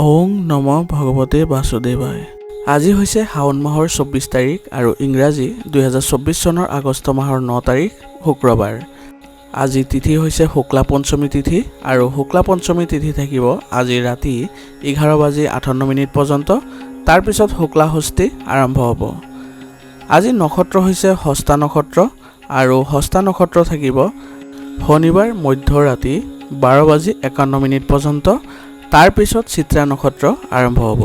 ওং নম ভগৱতে বাসুদেৱায়। আজি হৈছে শাওণ মাহৰ 24 তাৰিখ আৰু ইংৰাজী 2024 চনৰ আগষ্ট মাহৰ 9 তাৰিখ শুক্ৰবাৰ। আজি তিথি হৈছে শুক্লা পঞ্চমী তিথি আৰু শুক্লা পঞ্চমী তিথি থাকিব আজি ৰাতি 11:58 পৰ্যন্ত। তাৰ পিছত শুক্লা ষষ্ঠী আৰম্ভ হ'ব। আজি নক্ষত্ৰ হৈছে হস্তা নক্ষত্ৰ আৰু হস্তা নক্ষত্ৰ থাকিব শনিবাৰ মধ্যৰাতি 12:51 পৰ্যন্ত। তাৰ পিছত চিত্ৰা নক্ষত্ৰ আৰম্ভ হ'ব।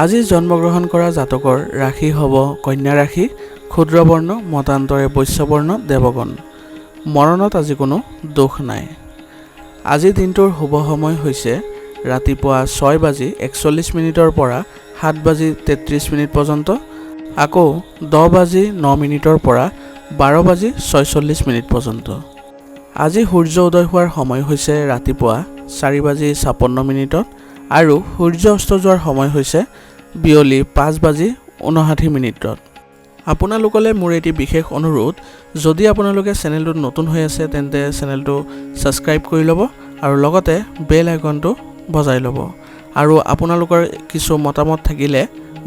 আজি জন্মগ্ৰহণ কৰা জাতকৰ ৰাশি হ'ব কন্যা ৰাশি, ক্ষুদ্ৰবৰ্ণ মতান্তৰে বৈশ্যবৰ্ণ দেৱগণ। মৰণত আজি কোনো দোষ নাই। আজি দিনটোৰ শুভ সময় হৈছে ৰাতিপুৱা 6:41 পৰা 7:33 পৰ্যন্ত, আকৌ 10:09 পৰা 12:46 পৰ্যন্ত। আজি সূৰ্য উদয় হোৱাৰ সময় হৈছে ৰাতিপুৱা 4:56 আৰু সূৰ্য অস্ত যোৱাৰ সময় হৈছে বিয়লি 5:59। আপোনালোকলৈ মোৰ এটি বিশেষ অনুৰোধ, যদি আপোনালোকে চেনেলটোত নতুন হৈ আছে তেন্তে চেনেলটো ছাবস্ক্ৰাইব কৰি ল'ব আৰু লগতে বেল আইকনটো বজাই ল'ব। আৰু আপোনালোকৰ কিছু মতামত থাকিলে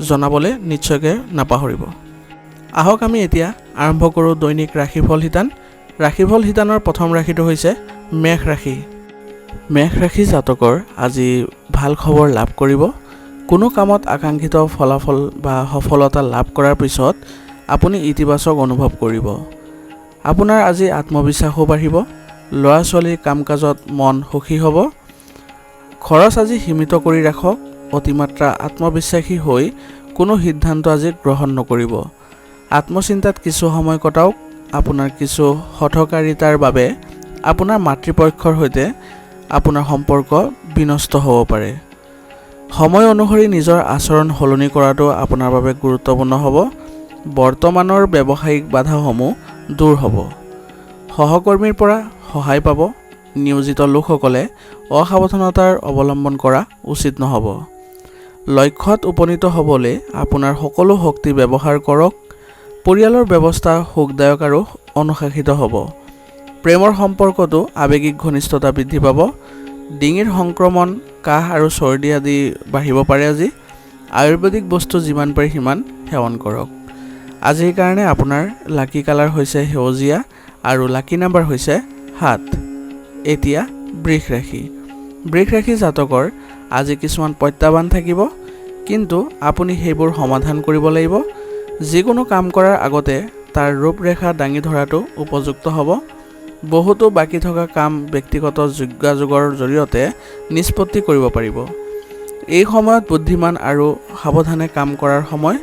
জনাবলৈ নিশ্চয়কৈ নাপাহৰিব। আহক আমি এতিয়া আৰম্ভ কৰোঁ দৈনিক ৰাশিফল শিতান। ৰাশিফল শিতানৰ প্ৰথম ৰাশিটো হৈছে মেষ ৰাশি। মেষ ৰাশি জাতকৰ আজি ভাল খবৰ লাভ কৰিব। কোনো কামত আকাংক্ষিত ফলাফল বা সফলতা লাভ কৰাৰ পিছত আপুনি ইতিবাচক অনুভৱ কৰিব। আপোনাৰ আজি আত্মবিশ্বাসো বাঢ়িব। ল'ৰা ছোৱালীৰ কাম কাজত মন সুখী হ'ব। খৰচ আজি সীমিত কৰি ৰাখক। অতিমাত্ৰা আত্মবিশ্বাসী হৈ কোনো সিদ্ধান্ত আজি গ্ৰহণ নকৰিব। আত্মচিন্তাত কিছু সময় কটাওক। আপোনাৰ কিছু হঠকাৰিতাৰ বাবে আপোনাৰ মাতৃপক্ষৰ সৈতে আপোনাৰ সম্পৰ্ক বিনষ্ট হ'ব পাৰে। সময় অনুসৰি নিজৰ আচৰণ সলনি কৰাটো আপোনাৰ বাবে গুৰুত্বপূৰ্ণ হ'ব। বৰ্তমানৰ ব্যৱসায়িক বাধাসমূহ দূৰ হ'ব। সহকৰ্মীৰ পৰা সহায় পাব। নিয়োজিত লোকসকলে অসাৱধানতাৰ অৱলম্বন কৰা উচিত নহ'ব। লক্ষ্যত উপনীত হ'বলৈ আপোনাৰ সকলো শক্তি ব্যৱহাৰ কৰক। পৰিয়ালৰ ব্যৱস্থা সুখদায়ক আৰু অনুশাসিত হ'ব। প্ৰেমৰ সম্পৰ্কতো আৱেগিক ঘনিষ্ঠতা বৃদ্ধি পাব। ডিঙিৰ সংক্ৰমণ, কাহ আৰু চৰ্দি আদি বাঢ়িব পাৰে। আজি আয়ুৰ্বেদিক বস্তু যিমান পাৰে সিমান সেৱন কৰক। আজিৰ কাৰণে আপোনাৰ লাকি কালাৰ হৈছে সেউজীয়া আৰু লাকি নাম্বাৰ হৈছে 7। এতিয়া বৃষ ৰাশি। বৃষ ৰাশি জাতকৰ আজি কিছুমান প্ৰত্যাহ্বান থাকিব, কিন্তু আপুনি সেইবোৰ সমাধান কৰিব লাগিব। যিকোনো কাম কৰাৰ আগতে তাৰ ৰূপৰেখা দাঙি ধৰাটো উপযুক্ত হ'ব। বহুতো বাকী থকা কাম ব্যক্তিগত যোগাযোগৰ জৰিয়তে নিষ্পত্তি কৰিব পাৰিব। এই সময়ত বুদ্ধিমান আৰু সাৱধানে কাম কৰাৰ সময়।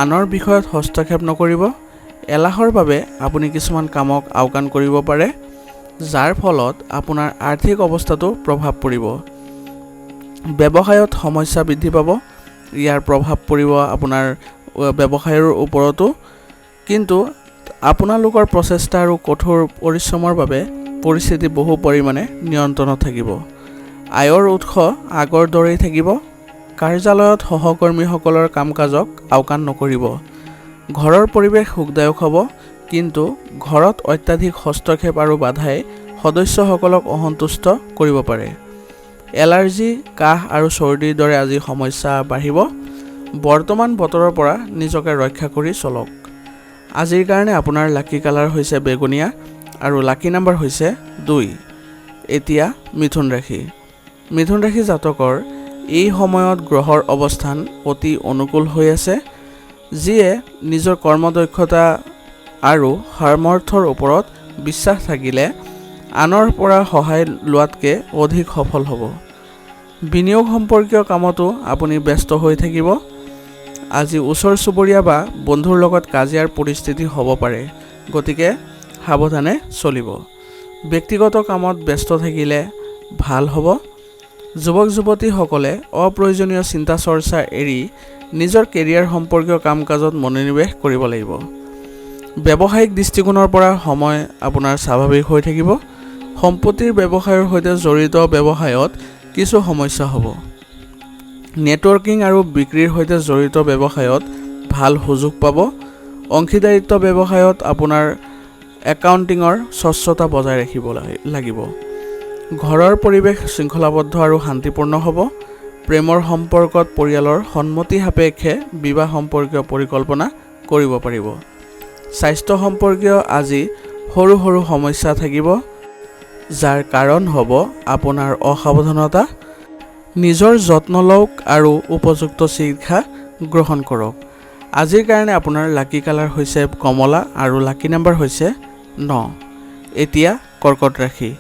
আনৰ বিষয়ত হস্তক্ষেপ নকৰিব। এলাহৰ বাবে আপুনি কিছুমান কামক আওকাণ কৰিব পাৰে, যাৰ ফলত আপোনাৰ আৰ্থিক অৱস্থাতো প্ৰভাৱ পৰিব। ব্যৱসায়ত সমস্যা বৃদ্ধি পাব। ইয়াৰ প্ৰভাৱ পৰিব আপোনাৰ ব্যৱসায়ৰ ওপৰতো, কিন্তু আপোনালোকৰ প্ৰচেষ্টা আৰু কঠোৰ পৰিশ্ৰমৰ বাবে পৰিস্থিতি বহু পৰিমাণে নিয়ন্ত্ৰণত থাকিব। আয়ৰ উৎস আগৰ দৰেই থাকিব। কাৰ্যালয়ত সহকৰ্মীসকলৰ কাম কাজক আওকাণ নকৰিব। ঘৰৰ পৰিৱেশ সুখদায়ক হ'ব, কিন্তু ঘৰত অত্যাধিক হস্তক্ষেপ আৰু বাধাই সদস্যসকলক অসন্তুষ্ট কৰিব পাৰে। এলাৰ্জি, কাহ আৰু চৰ্দিৰ দৰে আজি সমস্যা বাঢ়িব। বৰ্তমান বতৰৰ পৰা নিজকে ৰক্ষা কৰি চলক। আজিৰ কাৰণে আপোনাৰ লাকি কালাৰ হৈছে বেগুনীয়া আৰু লাকি নাম্বাৰ হৈছে 2। এতিয়া মিথুন ৰাশি। মিথুন ৰাশি জাতকৰ এই সময়ত গ্ৰহৰ অৱস্থান অতি অনুকূল হৈ আছে, যিয়ে নিজৰ কৰ্মদক্ষতা আৰু সামৰ্থ্যৰ ওপৰত বিশ্বাস থাকিলে আনৰ পৰা সহায় লোৱাতকৈ অধিক সফল হ'ব। বিনিয়োগ সম্পৰ্কীয় কামতো আপুনি ব্যস্ত হৈ থাকিব। আজি ওচৰ চুবুৰীয়া বা বন্ধুৰ লগত কাজিয়াৰ পৰিস্থিতি হ'ব পাৰে, গতিকে সাৱধানে চলিব। ব্যক্তিগত কামত ব্যস্ত থাকিলে ভাল হ'ব। যুৱক যুৱতীসকলে অপ্ৰয়োজনীয় চিন্তা চৰ্চা এৰি নিজৰ কেৰিয়াৰ সম্পৰ্কীয় কাম কাজত মনোনিৱেশ কৰিব লাগিব। ব্যৱসায়িক দৃষ্টিকোণৰ পৰা সময় আপোনাৰ স্বাভাৱিক হৈ থাকিব। সম্পত্তিৰ ব্যৱসায়ৰ সৈতে জড়িত ব্যৱসায়ত কিছু সমস্যা হ'ব। নেটৱৰ্কিং আৰু বিক্ৰীৰ সৈতে জড়িত ব্যৱসায়ত ভাল সুযোগ পাব। অংশীদাৰিত্ব ব্যৱসায়ত আপোনাৰ একাউণ্টিঙৰ স্বচ্ছতা বজাই ৰাখিব লাগিব। ঘৰৰ পৰিৱেশ শৃংখলাবদ্ধ আৰু শান্তিপূৰ্ণ হ'ব। প্ৰেমৰ সম্পৰ্কত পৰিয়ালৰ সন্মতি সাপেক্ষে বিবাহ সম্পৰ্কীয় পৰিকল্পনা কৰিব পাৰিব। স্বাস্থ্য সম্পৰ্কীয় আজি সৰু সৰু সমস্যা থাকিব, যাৰ কাৰণ হ'ব আপোনাৰ অসাৱধানতা। নিজৰ যত্ন লওক আৰু উপযুক্ত চিকিৎসা গ্ৰহণ কৰক। আজিৰ কাৰণে আপোনাৰ লাকি কালাৰ হৈছে কমলা আৰু লাকি নাম্বাৰ হৈছে 9। এতিয়া কৰ্কট ৰাশি।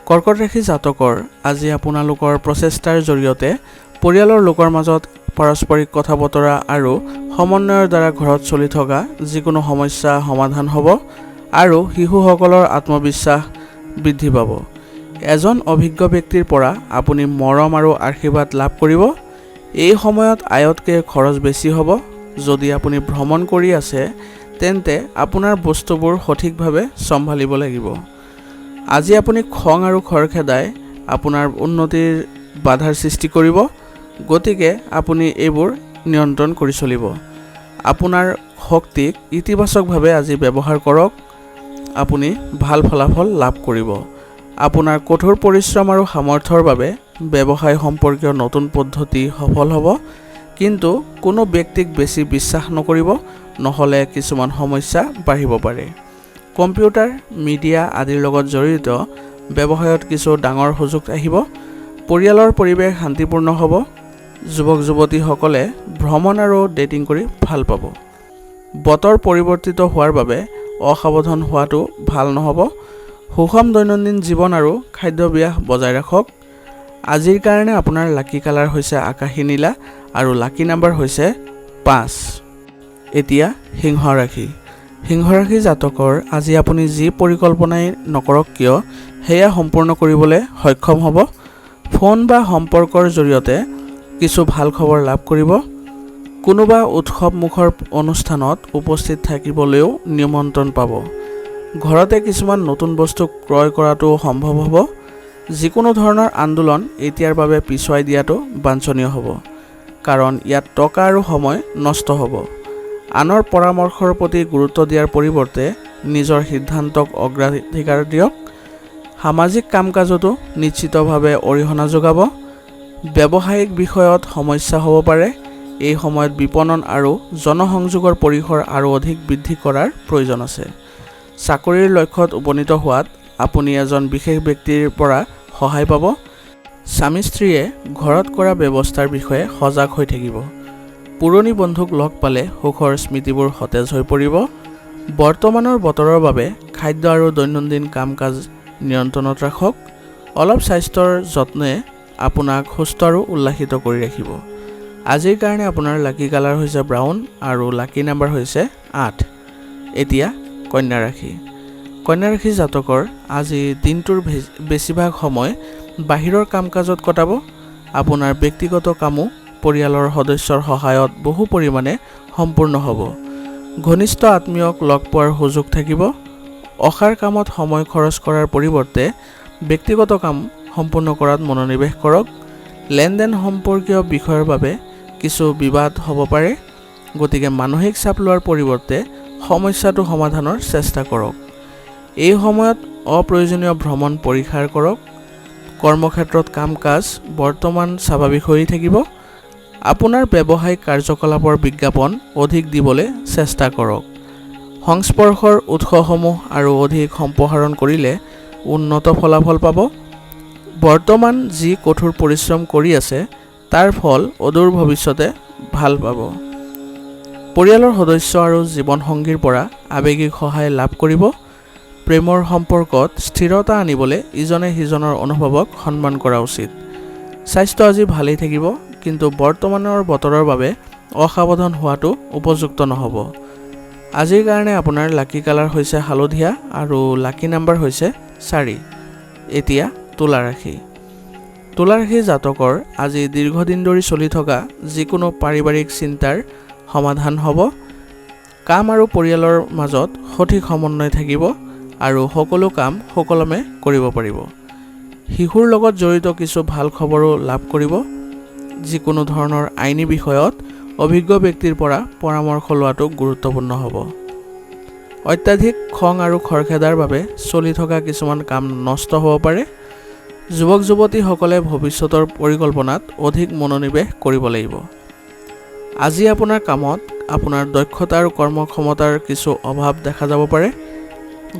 কৰ্কট ৰাশি জাতকৰ আজি আপোনালোকৰ প্ৰচেষ্টাৰ জৰিয়তে পৰিয়ালৰ লোকৰ মাজত পাৰস্পৰিক কথা বতৰা আৰু সমন্বয়ৰ দ্বাৰা ঘৰত চলি থকা যিকোনো সমস্যা সমাধান হ'ব আৰু শিশুসকলৰ আত্মবিশ্বাস বৃদ্ধি পাব। এজন অভিজ্ঞ ব্যক্তিৰ পৰা আপুনি মৰম আৰু আশীৰ্বাদ লাভ কৰিব। এই সময়ত আয়তকৈ খৰচ বেছি হ'ব। যদি আপুনি ভ্ৰমণ কৰি আছে তেন্তে আপোনাৰ বস্তুবোৰ সঠিকভাৱে চম্ভালিব লাগিব। আজি আপুনি খং আৰু খৰখেদাই আপোনাৰ উন্নতিৰ বাধাৰ সৃষ্টি কৰিব, গতিকে আপুনি এইবোৰ নিয়ন্ত্ৰণ কৰি চলিব। আপোনাৰ শক্তিক ইতিবাচকভাৱে আজি ব্যৱহাৰ কৰক। আপুনি ভাল ফলাফল লাভ কৰিব। আপোনাৰ কঠোৰ পৰিশ্ৰম আৰু সামৰ্থ্যৰ বাবে ব্যৱসায় সম্পৰ্কীয় নতুন পদ্ধতি সফল হ'ব, কিন্তু কোনো ব্যক্তিক বেছি বিশ্বাস নকৰিব, নহ'লে কিছুমান সমস্যা বাঢ়িব পাৰে। কম্পিউটাৰ, মিডিয়া আদিৰ লগত জড়িত ব্যৱসায়ত কিছু ডাঙৰ সুযোগ আহিব। পৰিয়ালৰ পৰিৱেশ শান্তিপূৰ্ণ হ'ব। যুৱক যুৱতীসকলে ভ্ৰমণ আৰু ডেটিং কৰি ভাল পাব। বতৰ পৰিৱৰ্তিত হোৱাৰ বাবে অসাৱধান হোৱাটো ভাল নহ'ব। সুষম দৈনন্দিন জীৱন আৰু খাদ্যাভ্যাস বজাই ৰাখক। আজিৰ কাৰণে আপোনাৰ লাকি কালাৰ হৈছে আকাশী নীলা আৰু লাকি নাম্বাৰ হৈছে 5। এতিয়া সিংহ ৰাশি। সিংহ ৰাশি জাতকৰ আজি আপুনি যি পৰিকল্পনাই নকৰক কিয় সেয়া সম্পূৰ্ণ কৰিবলৈ সক্ষম হ'ব। ফোন বা সম্পৰ্কৰ জৰিয়তে কিছু ভাল খবৰ লাভ কৰিব। কোনোবা উৎসৱমুখৰ অনুষ্ঠানত উপস্থিত থাকিবলৈও নিমন্ত্ৰণ পাব। ঘৰতে কিছুমান নতুন বস্তু ক্ৰয় কৰাটো সম্ভৱ হ'ব। যিকোনো ধৰণৰ আন্দোলন এতিয়াৰ বাবে পিছুৱাই দিয়াটো বাঞ্ছনীয় হ'ব, কাৰণ ইয়াত টকা আৰু সময় নষ্ট হ'ব। আনৰ পৰামৰ্শৰ প্ৰতি গুৰুত্ব দিয়াৰ পৰিৱৰ্তে নিজৰ সিদ্ধান্তক অগ্ৰাধিকাৰ দিয়ক। সামাজিক কাম কাজতো নিশ্চিতভাৱে অৰিহণা যোগাব। ব্যৱসায়িক বিষয়ত সমস্যা হ'ব পাৰে। এই সময়ত বিপণন আৰু জনসংযোগৰ পৰিসৰ আৰু অধিক বৃদ্ধি কৰাৰ প্ৰয়োজন আছে। চাকৰিৰ লক্ষ্যত উপনীত হোৱাত আপুনি এজন বিশেষ ব্যক্তিৰ পৰা সহায় পাব। স্বামী স্ত্ৰীয়ে ঘৰত কৰা ব্যৱস্থাৰ বিষয়ে সজাগ হৈ থাকিব। পুৰণি বন্ধুক লগ পালে সুখৰ স্মৃতিবোৰ সতেজ হৈ পৰিব। বৰ্তমানৰ বতৰৰ বাবে খাদ্য আৰু দৈনন্দিন কাম কাজ নিয়ন্ত্ৰণত ৰাখক। অলপ স্বাস্থ্যৰ যত্নে আপোনাক সুস্থ আৰু উল্লাসিত কৰি ৰাখিব। আজিৰ কাৰণে আপোনাৰ লাকি কালাৰ হৈছে ব্ৰাউন আৰু লাকি নাম্বাৰ হৈছে 8। এতিয়া কন্যা ৰাশি। কন্যা ৰাশি জাতকৰ আজি দিনটোৰ বেছিভাগ সময় বাহিৰৰ কাম কাজত কটাব। আপোনাৰ ব্যক্তিগত কামো পৰিয়ালৰ সদস্যৰ সহায়ত বহু পৰিমাণে সম্পূৰ্ণ হ'ব। ঘনিষ্ঠ আত্মীয়ক লগ পোৱাৰ সুযোগ থাকিব। অসাৰ কামত সময় খৰচ কৰাৰ পৰিৱৰ্তে ব্যক্তিগত কাম সম্পূৰ্ণ কৰাত মনোনিৱেশ কৰক। লেনদেন সম্পৰ্কীয় বিষয়ৰ বাবে কিছু বিবাদ হ'ব পাৰে, গতিকে মানসিক চাপ লোৱাৰ পৰিৱৰ্তে সমস্যাটো সমাধানৰ চেষ্টা কৰক। এই সময়ত অপ্ৰয়োজনীয় ভ্ৰমণ পৰিহাৰ কৰক। কৰ্মক্ষেত্ৰত কাম কাজ বৰ্তমান স্বাভাৱিক হৈ থাকিব। আপোনাৰ ব্যৱসায়িক কাৰ্যকলাপৰ বিজ্ঞাপন অধিক দিবলৈ চেষ্টা কৰক। সংস্পৰ্শৰ উৎসসমূহ আৰু অধিক সম্প্ৰসাৰণ কৰিলে উন্নত ফলাফল পাব। বৰ্তমান যি কঠোৰ পৰিশ্ৰম কৰি আছে তাৰ ফল অদূৰ ভৱিষ্যতে ভাল পাব। পৰিয়ালৰ সদস্য আৰু জীৱনসংগীৰ পৰা আৱেগিক সহায় লাভ কৰিব। প্ৰেমৰ সম্পৰ্কত স্থিৰতা আনিবলৈ ইজনে সিজনৰ অনুভৱক সন্মান কৰা উচিত। স্বাস্থ্য আজি ভালেই থাকিব, কিন্তু বৰ্তমানৰ বতৰৰ বাবে অসাৱধান হোৱাটো উপযুক্ত নহ'ব। আজিৰ কাৰণে আপোনাৰ লাকি কালাৰ হৈছে হালধীয়া আৰু লাকি নাম্বাৰ হৈছে 4। এতিয়া তুলা ৰাশি। তুলা ৰাশি জাতকৰ আজি দীৰ্ঘদিন ধৰি চলি থকা যিকোনো পাৰিবাৰিক চিন্তাৰ সমাধান হ'ব। কাম আৰু পৰিয়ালৰ মাজত সঠিক সমন্বয় থাকিব আৰু সকলো কাম সুকলমে কৰিব পাৰিব। শিশুৰ লগত জড়িত কিছু ভাল খবৰো লাভ কৰিব। যিকোনো ধৰণৰ আইনী বিষয়ত অভিজ্ঞ ব্যক্তিৰ পৰা পৰামৰ্শ লোৱাটো গুৰুত্বপূৰ্ণ হ'ব। অত্যাধিক খং আৰু খৰখেদাৰ বাবে চলি থকা কিছুমান কাম নষ্ট হ'ব পাৰে। যুৱক যুৱতীসকলে ভৱিষ্যতৰ পৰিকল্পনাত অধিক মনোনিৱেশ কৰিব লাগিব। আজি আপোনাৰ কামত আপোনাৰ দক্ষতা আৰু কৰ্মক্ষমতাৰ কিছু অভাৱ দেখা যাব পাৰে,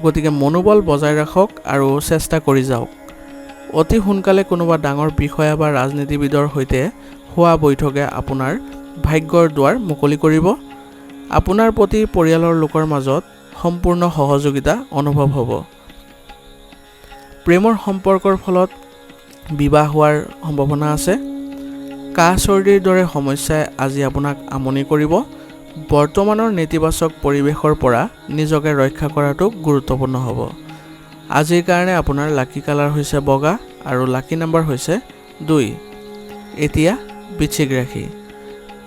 গতিকে মনোবল বজাই ৰাখক আৰু চেষ্টা কৰি যাওক। অতি সোনকালে কোনোবা ডাঙৰ বিষয়া বা ৰাজনীতিবিদৰ সৈতে হোৱা বৈঠকে আপোনাৰ ভাগ্যৰ দুৱাৰ মুকলি কৰিব। আপোনাৰ প্ৰতি পৰিয়ালৰ লোকৰ মাজত সম্পূৰ্ণ সহযোগিতা অনুভৱ হ'ব। প্ৰেমৰ সম্পৰ্কৰ ফলত বিবাহ হোৱাৰ সম্ভাৱনা আছে। কাহ চৰ্দিৰ দৰে সমস্যাই আজি আপোনাক আমনি কৰিব। বৰ্তমানৰ নেতিবাচক পৰিৱেশৰ পৰা নিজকে ৰক্ষা কৰাটো গুৰুত্বপূৰ্ণ হ'ব। আজিৰ কাৰণে আপোনাৰ লাকি কালাৰ হৈছে বগা আৰু লাকি নম্বৰ হৈছে 2। এতিয়া বৃশ্চিক ৰাশি।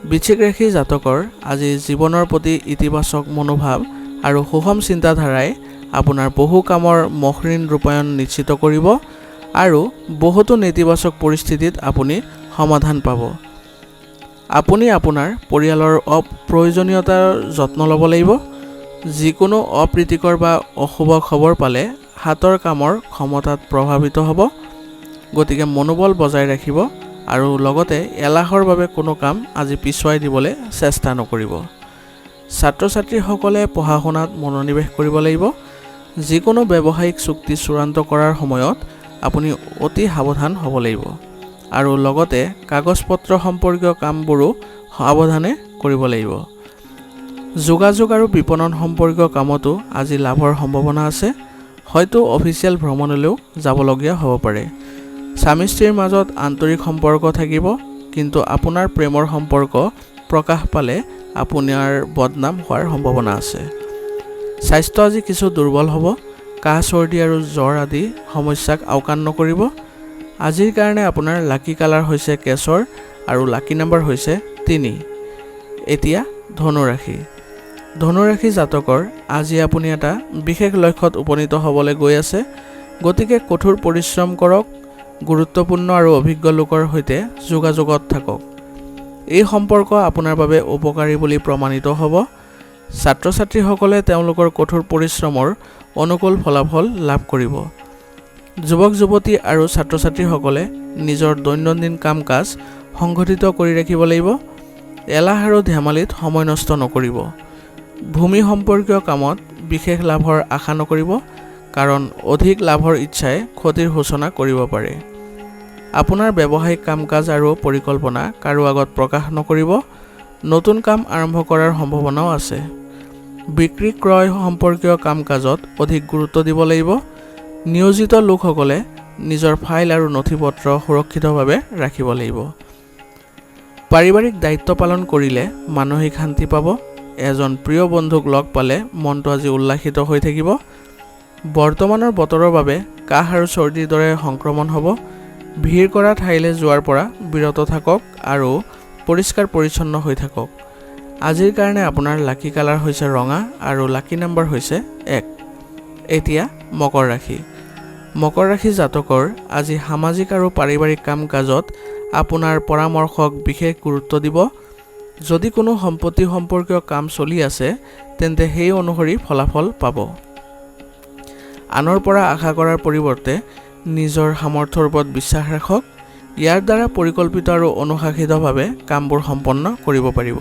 বৃশ্চিক ৰাশি জাতকৰ আজি জীৱনৰ প্ৰতি ইতিবাচক মনোভাৱ আৰু সুষম চিন্তাধাৰাই আপোনাৰ বহু কামৰ মসৃণ ৰূপায়ণ নিশ্চিত কৰিব আৰু বহুতো নেতিবাচক পৰিস্থিতিত আপুনি সমাধান পাব। আপুনি আপোনাৰ পৰিয়ালৰ অপ্ৰয়োজনীয়তাৰ যত্ন ল'ব লাগিব। যিকোনো অপ্ৰীতিকৰ বা অশুভ খবৰ পালে হাতৰ কামৰ ক্ষমতাত প্ৰভাৱিত হ'ব, গতিকে মনোবল বজাই ৰাখিব আৰু লগতে এলাহৰ বাবে কোনো কাম আজি পিছুৱাই দিবলৈ চেষ্টা নকৰিব। ছাত্ৰ ছাত্ৰীসকলে পঢ়া শুনাত মনোনিৱেশ কৰিব লাগিব। যিকোনো ব্যৱসায়িক চুক্তি চূড়ান্ত কৰাৰ সময়ত আপুনি অতি সাৱধান হ'ব লাগিব আৰু লগতে কাগজ পত্ৰ সম্পৰ্কীয় কামবোৰো সাৱধানে কৰিব লাগিব। যোগাযোগ আৰু বিপণন সম্পৰ্কীয় কামতো আজি লাভৰ সম্ভাৱনা আছে। হয়তো অফিচিয়েল ভ্ৰমণলৈও যাবলগীয়া হ'ব পাৰে। স্বামী স্ত্ৰীৰ মাজত আন্তৰিক সম্পৰ্ক থাকিব, কিন্তু আপোনাৰ প্ৰেমৰ সম্পৰ্ক প্ৰকাশ পালে আপোনাৰ বদনাম হোৱাৰ সম্ভাৱনা আছে। স্বাস্থ্য আজি কিছু দুৰ্বল হ'ব। কাহ চৰ্দি আৰু জ্বৰ আদি সমস্যাক আওকাণ নকৰিব। আজিৰ কাৰণে আপোনাৰ লাকি কালাৰ হৈছে কেশৰ আৰু লাকি নম্বৰ হৈছে 3। এতিয়া ধনু ৰাশি। ধনু ৰাশি জাতকৰ আজি আপুনি এটা বিশেষ লক্ষ্যত উপনীত হ'বলৈ গৈ আছে, গতিকে কঠোৰ পৰিশ্ৰম কৰক। গুৰুত্বপূৰ্ণ আৰু অভিজ্ঞ লোকৰ সৈতে যোগাযোগত থাকক। এই সম্পৰ্ক আপোনাৰ বাবে উপকাৰী বুলি প্ৰমাণিত হ'ব। ছাত্ৰ ছাত্ৰীসকলে তেওঁলোকৰ কঠোৰ পৰিশ্ৰমৰ অনুকূল ফলাফল লাভ কৰিব। যুৱক যুৱতী আৰু ছাত্ৰ ছাত্ৰীসকলে নিজৰ দৈনন্দিন কাম কাজ সংগঠিত কৰি ৰাখিব লাগিব। এলাহ আৰু ধেমালিত সময় নষ্ট নকৰিব। ভূমি সম্পৰ্কীয় কামত বিশেষ লাভৰ আশা নকৰিব, কাৰণ অধিক লাভৰ ইচ্ছাই ক্ষতিৰ সূচনা কৰিব পাৰে। আপোনাৰ ব্যৱসায়িক কাম কাজ আৰু পৰিকল্পনা কাৰো আগত প্ৰকাশ নকৰিব। নতুন কাম আৰম্ভ কৰাৰ সম্ভাৱনাও আছে। বিক্ৰী ক্ৰয় সম্পৰ্কীয় কাম কাজত অধিক গুৰুত্ব দিব লাগিব। নিয়োজিত লোকসকলে নিজৰ ফাইল আৰু নথিপত্ৰ সুৰক্ষিতভাৱে ৰাখিব লাগিব। পাৰিবাৰিক দায়িত্ব পালন কৰিলে মানসিক শান্তি পাব। এজন প্ৰিয় বন্ধুক লগ পালে মনটো আজি উল্লাসিত হৈ থাকিব। বৰ্তমানৰ বতৰৰ বাবে কাহ আৰু চৰ্দিৰ দৰে সংক্ৰমণ হ'ব। ভিৰ কৰা ঠাইলৈ যোৱাৰ পৰা বিৰত থাকক আৰু পৰিষ্কাৰ পৰিচ্ছন্ন হৈ থাকক। আজিৰ কাৰণে আপোনাৰ লাকি কালাৰ হৈছে ৰঙা আৰু লাকি নম্বৰ হৈছে 1। এতিয়া মকৰ ৰাশি। মকৰ ৰাশি জাতকৰ আজি সামাজিক আৰু পাৰিবাৰিক কাম কাজত আপোনাৰ পৰামৰ্শক বিশেষ গুৰুত্ব দিব। যদি কোনো সম্পত্তি সম্পৰ্কীয় কাম চলি আছে, তেন্তে সেই অনুসৰি ফলাফল পাব। আনৰ পৰা আশা কৰাৰ পৰিৱৰ্তে নিজৰ সামৰ্থ্যৰ ওপৰত বিশ্বাস ৰাখক। ইয়াৰ দ্বাৰা পৰিকল্পিত আৰু অনুশাসিতভাৱে কামবোৰ সম্পন্ন কৰিব পাৰিব।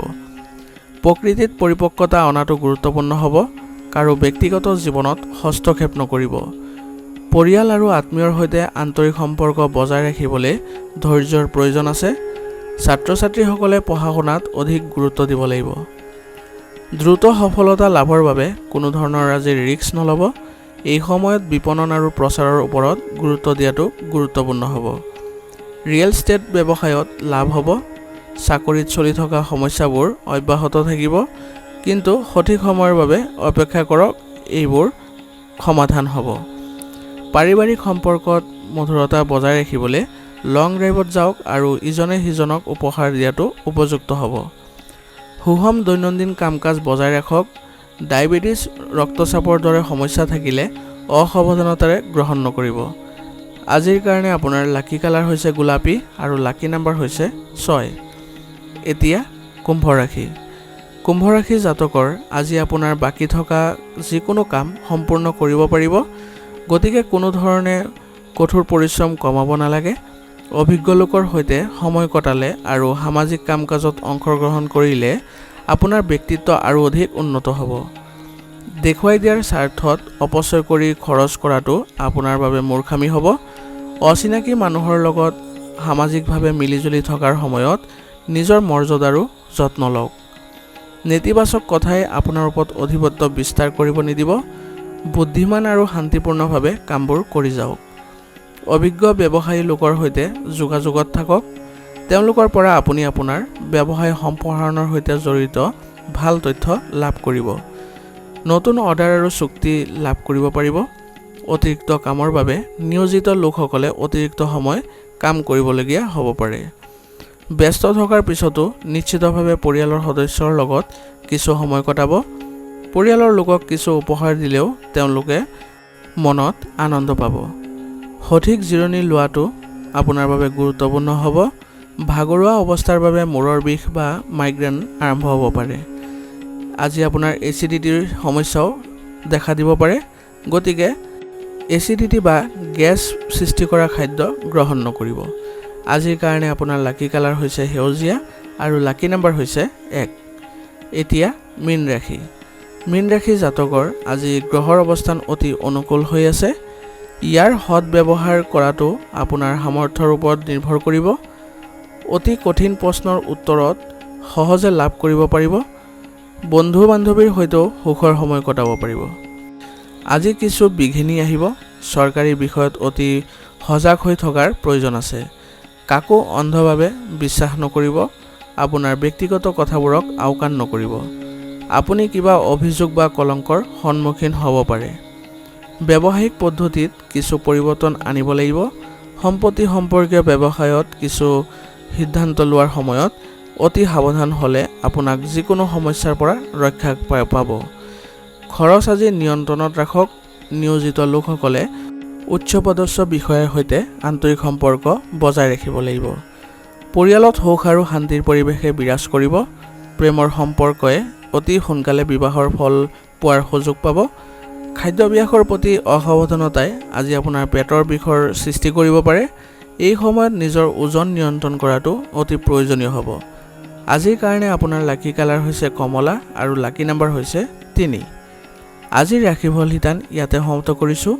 প্ৰকৃতিত পৰিপক্কতা অনাটো গুৰুত্বপূৰ্ণ হ'ব। কাৰো ব্যক্তিগত জীৱনত হস্তক্ষেপ নকৰিব। পৰিয়াল আৰু আত্মীয়ৰ সৈতে আন্তৰিক সম্পৰ্ক বজাই ৰাখিবলৈ ধৈৰ্যৰ প্ৰয়োজন আছে। ছাত্ৰ ছাত্ৰীসকলে পঢ়া শুনাত অধিক গুৰুত্ব দিব লাগিব। দ্ৰুত সফলতা লাভৰ বাবে কোনো ধৰণৰ আজি ৰিস্ক নল'ব। এই সময়ত বিপণন আৰু প্ৰচাৰৰ ওপৰত গুৰুত্ব দিয়াটো গুৰুত্বপূৰ্ণ হ'ব। ৰিয়েল ষ্টেট ব্যৱসায়ত লাভ হ'ব। চাকৰিত চলি থকা সমস্যাবোৰ অব্যাহত থাকিব, কিন্তু সঠিক সময়ৰ বাবে অপেক্ষা কৰক, এইবোৰ সমাধান হ'ব। পাৰিবাৰিক সম্পৰ্কত মধুৰতা বজাই ৰাখিবলৈ লং ড্ৰাইভত যাওক আৰু ইজনে সিজনক উপহাৰ দিয়াটো উপযুক্ত হ'ব। সুষম দৈনন্দিন কাম কাজ বজাই ৰাখক। ডায়েবেটিছ, ৰক্তচাপৰ দৰে সমস্যা থাকিলে অসাৱধানতাৰে গ্ৰহণ নকৰিব। আজিৰ কাৰণে আপোনাৰ লাকি কালাৰ হৈছে গোলাপী আৰু লাকি নম্বৰ হৈছে 6। এতিয়া কুম্ভ ৰাশি। কুম্ভ ৰাশি জাতকৰ আজি আপোনাৰ বাকী থকা যিকোনো কাম সম্পূৰ্ণ কৰিব পাৰিব, গতিকে কোনো ধৰণে কঠোৰ পৰিশ্ৰম কমাব নালাগে। অভিজ্ঞ লোকৰ সৈতে সময় কটালে আৰু সামাজিক কাম-কাজত অংশগ্ৰহণ কৰিলে আপোনাৰ ব্যক্তিত্ব আৰু অধিক উন্নত হ'ব। দেখুৱাই দিয়াৰ স্বাৰ্থত অপচয় কৰি খৰচ কৰাটো আপোনাৰ বাবে মূৰ্খামি হ'ব। অচিনাকি মানুহৰ লগত সামাজিকভাৱে মিলিজুলি থকাৰ সময়ত নিজৰ মৰ্যাদাৰো যত্ন লওক। নেতিবাচক কথাই আপোনাৰ ওপৰত অধিপত্য বিস্তাৰ কৰিব নিদিব। বুদ্ধিমান আৰু শান্তিপূৰ্ণভাৱে কামবোৰ কৰি যাওক। অভিজ্ঞ ব্যৱসায়ী লোকৰ সৈতে যোগাযোগত থাকক। তেওঁলোকৰ পৰা আপুনি আপোনাৰ ব্যৱসায় সম্প্ৰসাৰণৰ সৈতে জড়িত ভাল তথ্য লাভ কৰিব। নতুন অৰ্ডাৰ আৰু চুক্তি লাভ কৰিব পাৰিব। অতিৰিক্ত কামৰ বাবে নিয়োজিত লোকসকলে অতিৰিক্ত সময় কাম কৰিবলগীয়া হ'ব পাৰে। ব্যস্ত থকাৰ পিছতো নিশ্চিতভাৱে পৰিয়ালৰ সদস্যৰ লগত কিছু সময় কটাব। পৰিয়ালৰ লোকক কিছু উপহাৰ দিলেও তেওঁলোকে মনত আনন্দ পাব। সঠিক জিৰণি লোৱাটো আপোনাৰ বাবে গুৰুত্বপূৰ্ণ হ'ব। ভাগৰুৱা অৱস্থাৰ বাবে মূৰৰ বিষ বা মাইগ্ৰেন আৰম্ভ হ'ব পাৰে। আজি আপোনাৰ এচিডিটিৰ সমস্যাও দেখা দিব পাৰে। গতিকে এচিডিটি বা গেছ সৃষ্টি কৰা খাদ্য গ্ৰহণ নকৰিব। আজিৰ কাৰণে আপোনাৰ লাকি কালাৰ হৈছে সেউজীয়া আৰু লাকি নাম্বাৰ হৈছে 1। এতিয়া মীন ৰাশি। মীন ৰাশি জাতকৰ আজি গ্ৰহৰ অৱস্থান অতি অনুকূল হৈ আছে। ইয়াৰ সৎ ব্যৱহাৰ কৰাটো আপোনাৰ সামৰ্থ্যৰ ওপৰত নিৰ্ভৰ কৰিব। অতি কঠিন প্ৰশ্নৰ উত্তৰত সহজে লাভ কৰিব পাৰিব। বন্ধু বান্ধৱীৰ সৈতেও সুখৰ সময় কটাব পাৰিব। আজি কিছু বিঘিনি আহিব। চৰকাৰী বিষয়ত অতি সজাগ হৈ থকাৰ প্ৰয়োজন আছে। কাকো অন্ধভাৱে বিশ্বাস নকৰিব। আপোনাৰ ব্যক্তিগত কথাবোৰক আওকাণ নকৰিব। আপুনি কিবা অভিযোগ বা কলংকৰ সন্মুখীন হ'ব পাৰে। ব্যৱসায়িক পদ্ধতিত কিছু পৰিৱৰ্তন আনিব লাগিব। সম্পত্তি সম্পৰ্কীয় ব্যৱসায়ত কিছু সিদ্ধান্ত লোৱাৰ সময়ত অতি সাৱধান হ'লে আপোনাক যিকোনো সমস্যাৰ পৰা ৰক্ষা পাব। খৰচ আজি নিয়ন্ত্ৰণত ৰাখক। নিয়োজিত লোকসকলে উচ্চপদস্থ বিষয়াৰ সৈতে আন্তৰিক সম্পৰ্ক বজাই ৰাখিব লাগিব। পৰিয়ালত সুখ আৰু শান্তিৰ পৰিৱেশে বিৰাজ কৰিব। প্ৰেমৰ সম্পৰ্কই অতি সোনকালে বিবাহৰ ফল পোৱাৰ সুযোগ পাব। খাদ্যাভ্যাসৰ প্ৰতি অসাৱধানতাই আজি আপোনাৰ পেটৰ বিষৰ সৃষ্টি কৰিব পাৰে। এই সময়ত নিজৰ ওজন নিয়ন্ত্ৰণ কৰাটো অতি প্ৰয়োজনীয় হ'ব। আজিৰ কাৰণে আপোনাৰ লাকি কালাৰ হৈছে কমলা আৰু লাকি নাম্বাৰ হৈছে 3। আজিৰ ৰাশিফল শিতান ইয়াতে সমাপ্ত কৰিছোঁ।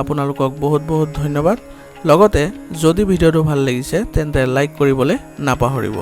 আপোনালোকক বহুত বহুত ধন্যবাদ। লগতে যদি ভিডিঅ'টো ভাল লাগিছে তেন্তে লাইক কৰিবলৈ নাপাহৰিব।